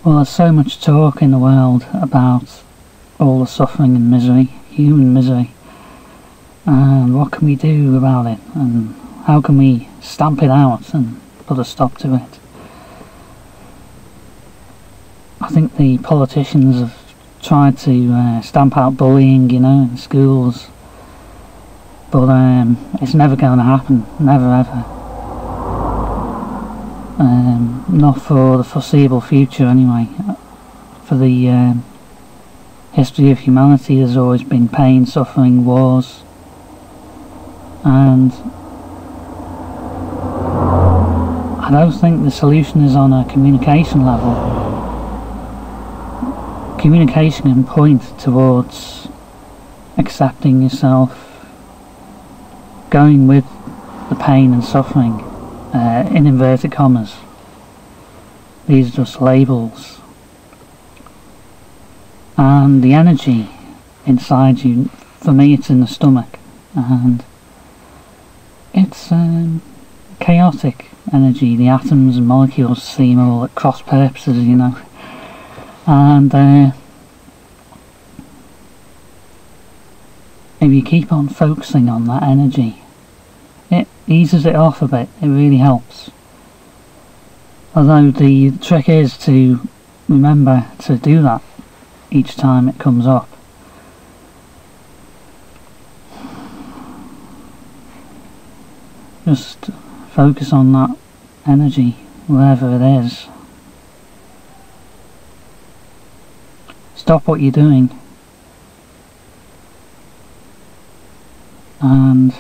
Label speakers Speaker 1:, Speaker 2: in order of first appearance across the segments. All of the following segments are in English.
Speaker 1: Well, there's so much talk in the world about all the suffering and misery, human misery, and what can we do about it, and how can we stamp it out and put a stop to it. I think the politicians have tried to stamp out bullying, in schools, but it's never going to happen, never ever. Not for the foreseeable future anyway. For the history of humanity, there's always been pain, suffering, wars, and I don't think the solution is on a communication level. Communication can point towards accepting yourself, going with the pain and suffering, in inverted commas. These are just labels. And the energy inside you, for me it's in the stomach, and it's chaotic energy. The atoms and molecules seem all at cross purposes, and if you keep on focusing on that energy, it eases it off a bit. It really helps. Although the trick is to remember to do that each time it comes up. Just focus on that energy, wherever it is. Stop what you're doing and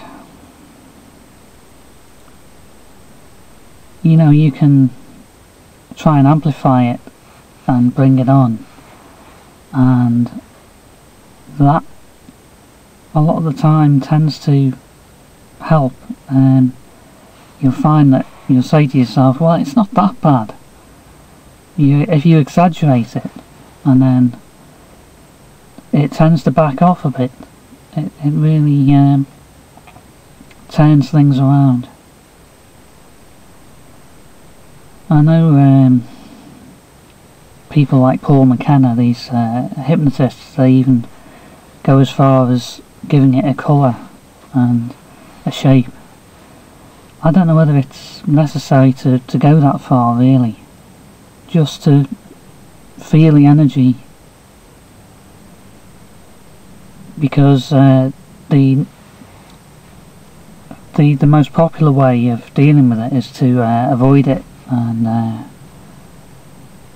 Speaker 1: you can try and amplify it and bring it on, and that a lot of the time tends to help. And you'll find that you'll say to yourself, well, it's not that bad. If you exaggerate it, and then it tends to back off a bit. It really turns things around. I know people like Paul McKenna, these hypnotists, they even go as far as giving it a colour and a shape. I don't know whether it's necessary to go that far, really. Just to feel the energy, because the most popular way of dealing with it is to avoid it, and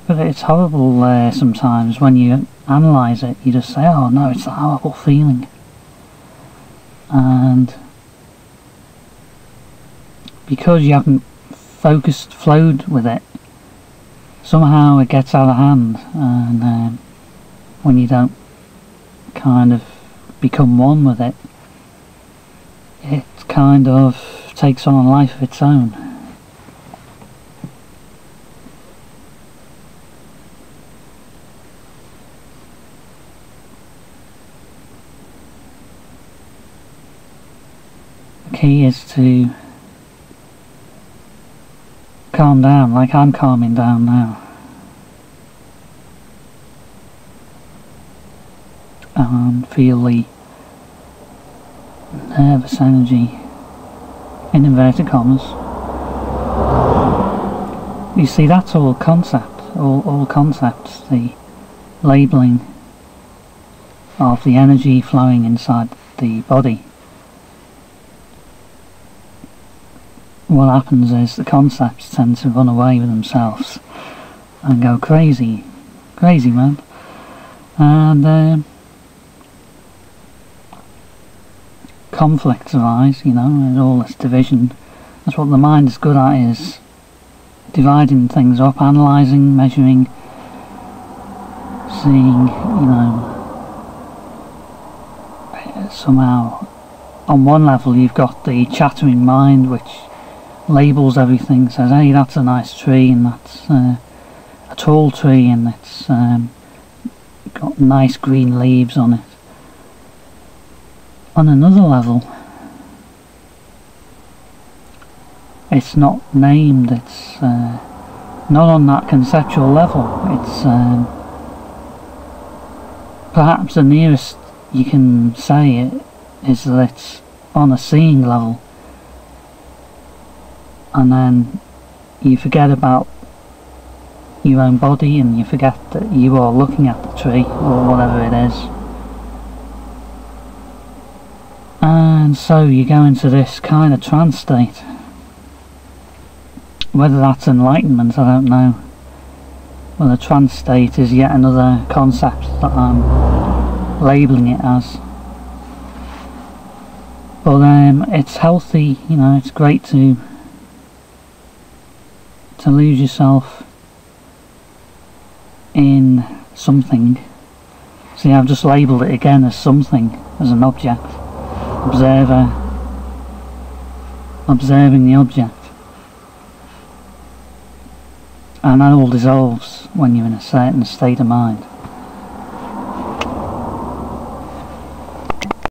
Speaker 1: but it's horrible sometimes when you analyse it. You just say, oh no, it's a horrible feeling, and because you haven't flowed with it, somehow it gets out of hand, and when you don't kind of become one with it, it kind of takes on a life of its own. The key is to calm down, like I'm calming down now, and feel the nervous energy, in inverted commas. You see, that's all concept, all concepts, the labelling of the energy flowing inside the body. What happens is the concepts tend to run away with themselves and go crazy, man, and conflicts arise, and all this division. That's what the mind is good at, is dividing things up, analysing, measuring, seeing, somehow on one level you've got the chattering mind which labels everything, says, hey, that's a nice tree, and that's a tall tree, and it's got nice green leaves on it. On another level, it's not named, it's not on that conceptual level. It's perhaps the nearest you can say it is that it's on a seeing level, and then you forget about your own body and you forget that you are looking at the tree or whatever it is, and so you go into this kind of trance state. Whether that's enlightenment, I don't know. Well, the trance state is yet another concept that I'm labelling it as. But it's healthy, you know, it's great to lose yourself in something. See, I've just labelled it again as something, as an object. Observer. Observing the object. And that all dissolves when you're in a certain state of mind.